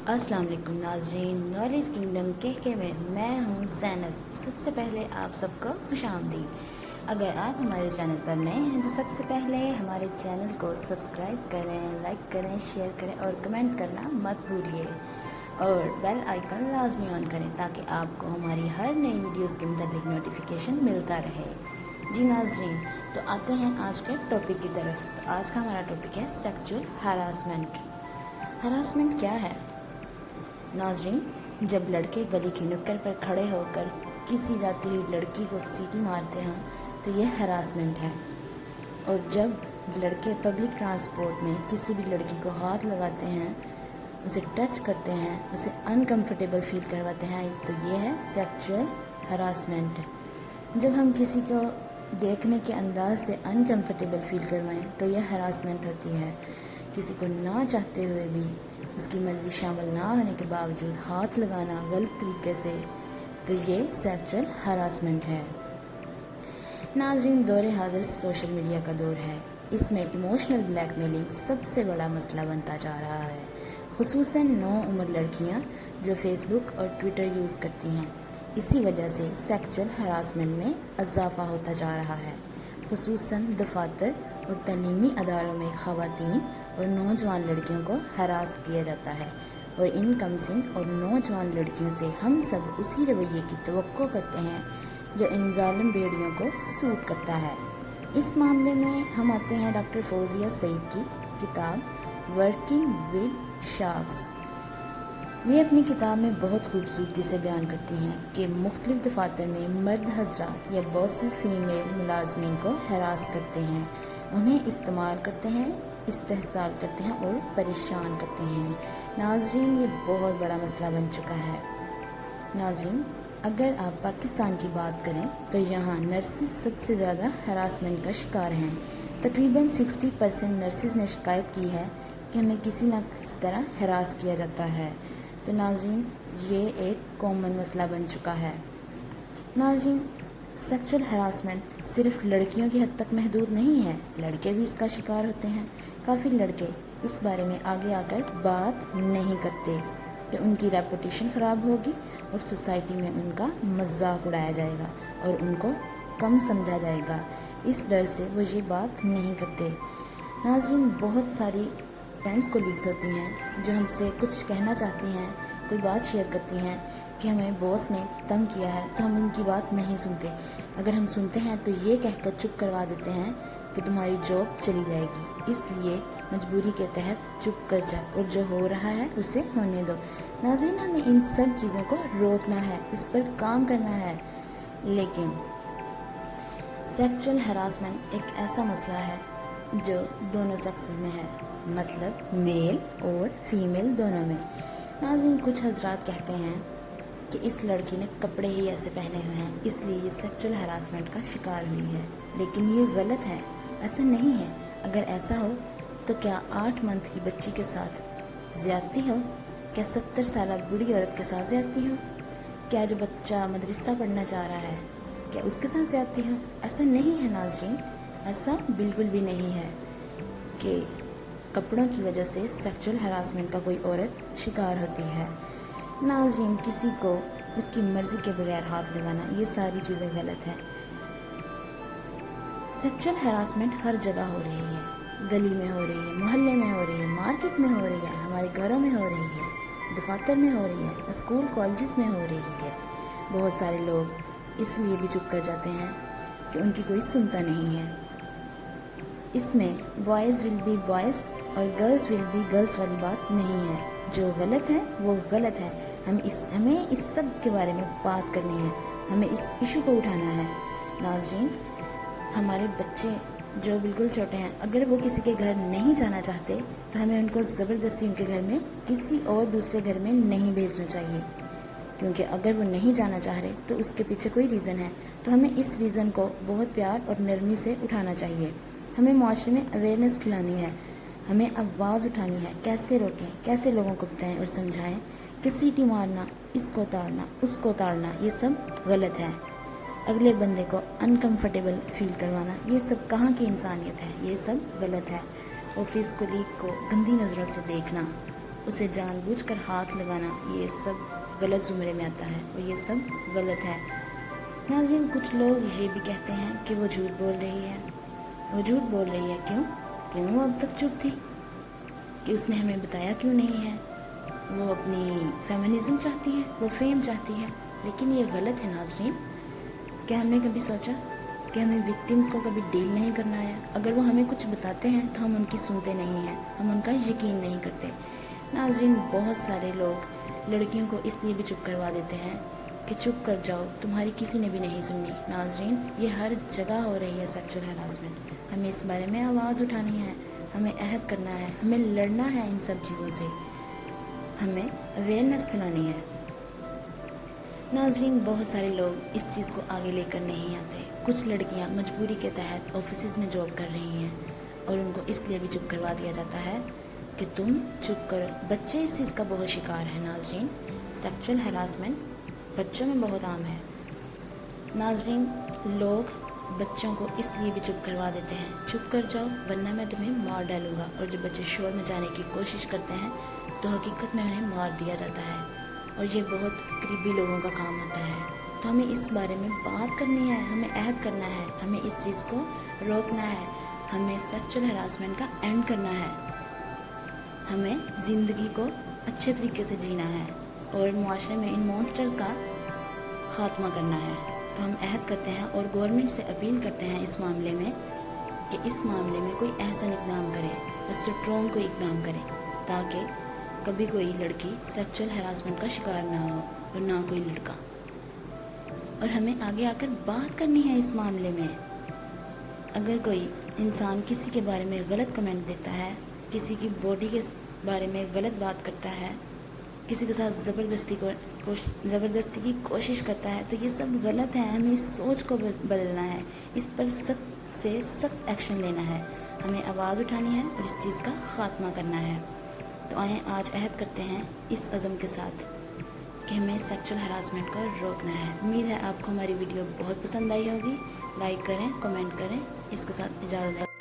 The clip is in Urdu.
السلام علیکم ناظرین، نالج کنگڈم کے میں ہوں زینب۔ سب سے پہلے آپ سب کو خوش آمدید۔ اگر آپ ہمارے چینل پر نئے ہیں تو سب سے پہلے ہمارے چینل کو سبسکرائب کریں، لائک کریں، شیئر کریں اور کمنٹ کرنا مت بھولیے، اور بیل آئیکن لازمی آن کریں تاکہ آپ کو ہماری ہر نئی ویڈیوز کے متعلق نوٹیفیکیشن ملتا رہے۔ جی ناظرین، تو آتے ہیں آج کے ٹاپک کی طرف۔ تو آج کا ہمارا ٹاپک ہے سیکچول ہراسمنٹ۔ ہراسمنٹ کیا ہے ناظرین؟ جب لڑکے گلی کی نکڑ پر کھڑے ہو کر کسی جاتی ہوئی لڑکی کو سیٹی مارتے ہیں تو یہ ہراسمنٹ ہے، اور جب لڑکے پبلک ٹرانسپورٹ میں کسی بھی لڑکی کو ہاتھ لگاتے ہیں، اسے ٹچ کرتے ہیں، اسے انکمفرٹیبل فیل کرواتے ہیں، تو یہ ہے سیکچول ہراسمنٹ۔ جب ہم کسی کو دیکھنے کے انداز سے انکمفرٹیبل فیل کروائیں تو یہ ہراسمنٹ ہوتی ہے۔ کسی کو نہ چاہتے ہوئے بھی اس کی مرضی شامل نہ ہونے کے باوجود ہاتھ لگانا غلط طریقے سے، تو یہ سیکچول ہراسمنٹ ہے۔ ناظرین، دور حاضر سوشل میڈیا کا دور ہے۔ اس میں ایموشنل بلیک میلنگ سب سے بڑا مسئلہ بنتا جا رہا ہے، خصوصاً نو عمر لڑکیاں جو فیس بک اور ٹویٹر یوز کرتی ہیں۔ اسی وجہ سے سیکچول ہراسمنٹ میں اضافہ ہوتا جا رہا ہے، خصوصاً دفاتر اور تعلیمی اداروں میں خواتین اور نوجوان لڑکیوں کو ہراس کیا جاتا ہے، اور ان کم سن اور نوجوان لڑکیوں سے ہم سب اسی رویے کی توقع کرتے ہیں جو ان ظالم بھیڑیوں کو سوٹ کرتا ہے۔ اس معاملے میں ہم آتے ہیں ڈاکٹر فوزیہ سعید کی کتاب ورکنگ ود شارکس۔ یہ اپنی کتاب میں بہت خوبصورتی سے بیان کرتی ہیں کہ مختلف دفاتر میں مرد حضرات یا باسز فیمیل ملازمین کو ہراس کرتے ہیں، انہیں استعمال کرتے ہیں، استحصال کرتے ہیں اور پریشان کرتے ہیں۔ ناظرین، یہ بہت بڑا مسئلہ بن چکا ہے۔ ناظرین، اگر آپ پاکستان کی بات کریں تو یہاں نرسز سب سے زیادہ ہراسمنٹ کا شکار ہیں۔ تقریباً 60% نرسز نے شکایت کی ہے کہ ہمیں کسی نہ کسی طرح ہراس کیا جاتا ہے۔ تو ناظرین، یہ ایک کامن مسئلہ بن چکا ہے۔ ناظرین، سیکچول ہراسمنٹ صرف لڑکیوں کی حد تک محدود نہیں ہے، لڑکے بھی اس کا شکار ہوتے ہیں۔ کافی لڑکے اس بارے میں آگے آ کر بات نہیں کرتے کہ ان کی ریپوٹیشن خراب ہوگی اور سوسائٹی میں ان کا مذاق اڑایا جائے گا اور ان کو کم سمجھا جائے گا، اس ڈر سے وہ یہ بات نہیں کرتے۔ ناظرین، بہت ساری فرینڈس کو لیکس ہوتی ہیں جو ہم سے کچھ کہنا چاہتی ہیں، کوئی بات شیئر کرتی ہیں کہ ہمیں باس نے تنگ کیا ہے، تو ہم ان کی بات نہیں سنتے۔ اگر ہم سنتے ہیں تو یہ کہہ کر چپ کروا دیتے ہیں کہ تمہاری جاب چلی جائے گی، اس لیے مجبوری کے تحت چپ کر جا اور جو ہو رہا ہے اسے ہونے دو۔ ناظرین، ہمیں ان سب چیزوں کو روکنا ہے، اس پر کام کرنا ہے، لیکن سیکچول ہراسمنٹ ایک ایسا مسئلہ ہے جو دونوں سیکسز میں ہے، مطلب میل اور فیمیل دونوں میں۔ ناظرین، کچھ حضرات کہتے ہیں کہ اس لڑکی نے کپڑے ہی ایسے پہنے ہوئے ہیں اس لیے یہ سیکچول ہراسمنٹ کا شکار ہوئی ہے، لیکن یہ غلط ہے، ایسا نہیں ہے۔ اگر ایسا ہو تو کیا 8 منتھ کی بچی کے ساتھ زیادتی ہو؟ کیا 70 سالہ بوڑھی عورت کے ساتھ زیادتی ہو؟ کیا جو بچہ مدرسہ پڑھنا چاہ رہا ہے کیا اس کے ساتھ زیادتی ہو؟ ایسا نہیں ہے ناظرین، ایسا بالکل بھی نہیں ہے کہ کپڑوں کی وجہ سے سیکچول ہراسمنٹ کا کوئی عورت شکار ہوتی ہے۔ ناظرین، کسی کو اس کی مرضی کے بغیر ہاتھ لگانا، یہ ساری چیزیں غلط ہیں۔ سیکچول ہراسمنٹ ہر جگہ ہو رہی ہے، گلی میں ہو رہی ہے، محلے میں ہو رہی ہے، مارکیٹ میں ہو رہی ہے، ہمارے گھروں میں ہو رہی ہے، دفاتر میں ہو رہی ہے، اسکول کالجز میں ہو رہی ہے۔ بہت سارے لوگ اس لیے بھی چپ کر جاتے ہیں کہ ان کی کوئی سنتا نہیں ہے۔ اس میں بوائز ول بی بوائز اور گرلز ول بی گرلز والی بات نہیں ہے۔ جو غلط ہے وہ غلط ہے، ہمیں اس سب کے بارے میں بات کرنی ہے، ہمیں اس ایشو کو اٹھانا ہے۔ ناظرین، ہمارے بچے جو بالکل چھوٹے ہیں، اگر وہ کسی کے گھر نہیں جانا چاہتے تو ہمیں ان کو زبردستی ان کے گھر میں کسی اور دوسرے گھر میں نہیں بھیجنا چاہیے، کیونکہ اگر وہ نہیں جانا چاہ رہے تو اس کے پیچھے کوئی ریزن ہے، تو ہمیں اس ریزن کو بہت پیار اور نرمی سے اٹھانا چاہیے۔ ہمیں معاشرے میں اویئرنیس پھیلانی ہے، ہمیں آواز اٹھانی ہے، کیسے روکیں، کیسے لوگوں کو بتائیں اور سمجھائیں کہ سیٹی مارنا، اس کو اتارنا، اس کو اتارنا، یہ سب غلط ہے۔ اگلے بندے کو انکمفرٹیبل فیل کروانا، یہ سب کہاں کی انسانیت ہے، یہ سب غلط ہے۔ آفس کولیگ کو گندی نظروں سے دیکھنا، اسے جان بوجھ کر ہاتھ لگانا، یہ سب غلط زمرے میں آتا ہے اور یہ سب غلط ہے۔ ناظرین، کچھ لوگ یہ بھی کہتے ہیں کہ وہ جھوٹ بول رہی ہے۔ وہ جھوٹ بول رہی ہے کیوں وہ اب تک چپ تھی؟ کہ اس نے ہمیں بتایا کیوں نہیں ہے؟ وہ اپنی فیمنزم چاہتی ہے، وہ فیم چاہتی ہے، لیکن یہ غلط ہے ناظرین۔ کیا ہم نے کبھی سوچا کہ ہمیں وکٹمز کو کبھی ڈیل نہیں کرنا ہے؟ اگر وہ ہمیں کچھ بتاتے ہیں تو ہم ان کی سنتے نہیں ہیں، ہم ان کا یقین نہیں کرتے۔ ناظرین، بہت سارے لوگ لڑکیوں کو اس لیے بھی چپ کروا دیتے ہیں کہ چپ کر جاؤ، تمہاری کسی نے بھی نہیں سننی۔ ناظرین، یہ ہر جگہ ہو رہی ہے سیکشل ہراسمنٹ۔ ہمیں اس بارے میں آواز اٹھانی ہے، ہمیں عہد کرنا ہے، ہمیں لڑنا ہے ان سب چیزوں سے، ہمیں اویئرنیس پھیلانی ہے۔ ناظرین، بہت سارے لوگ اس چیز کو آگے لے کر نہیں آتے۔ کچھ لڑکیاں مجبوری کے تحت آفیسز میں جاب کر رہی ہیں اور ان کو اس لیے بھی چپ کروا دیا جاتا ہے کہ تم چپ کرو۔ بچے اس چیز کا بہت شکار ہیں ناظرین۔ سیکشل ہراسمنٹ بچوں میں بہت عام ہے۔ ناظرین، لوگ بچوں کو اس لیے بھی چپ کروا دیتے ہیں، چپ کر جاؤ ورنہ میں تمہیں مار ڈالوں گا، اور جب بچے شور مچانے کی کوشش کرتے ہیں تو حقیقت میں انہیں مار دیا جاتا ہے، اور یہ بہت قریبی لوگوں کا کام ہوتا ہے۔ تو ہمیں اس بارے میں بات کرنی ہے، ہمیں عہد کرنا ہے، ہمیں اس چیز کو روکنا ہے، ہمیں سیکشل ہراسمنٹ کا اینڈ کرنا ہے، ہمیں زندگی کو اچھے طریقے سے جینا ہے اور معاشرے میں ان مونسٹرز کا خاتمہ کرنا ہے۔ تو ہم عہد کرتے ہیں اور گورنمنٹ سے اپیل کرتے ہیں اس معاملے میں کہ اس معاملے میں کوئی احسن اقدام کرے اور اسٹرانگ کوئی اقدام کرے، تاکہ کبھی کوئی لڑکی سیکشل ہراسمنٹ کا شکار نہ ہو اور نہ کوئی لڑکا۔ اور ہمیں آگے آ کر بات کرنی ہے اس معاملے میں۔ اگر کوئی انسان کسی کے بارے میں غلط کمنٹ دیتا ہے، کسی کی باڈی کے بارے میں غلط بات کرتا ہے، کسی کے ساتھ زبردستی کی کوشش کرتا ہے، تو یہ سب غلط ہے۔ ہمیں اس سوچ کو بدلنا ہے، اس پر سخت سے سخت ایکشن لینا ہے، ہمیں آواز اٹھانی ہے اور اس چیز کا خاتمہ کرنا ہے۔ تو آئیں آج عہد کرتے ہیں اس عزم کے ساتھ کہ ہمیں سیکشل ہراسمنٹ کو روکنا ہے۔ امید ہے آپ کو ہماری ویڈیو بہت پسند آئی ہوگی۔ لائک کریں، کمنٹ کریں۔ اس کے ساتھ اجازت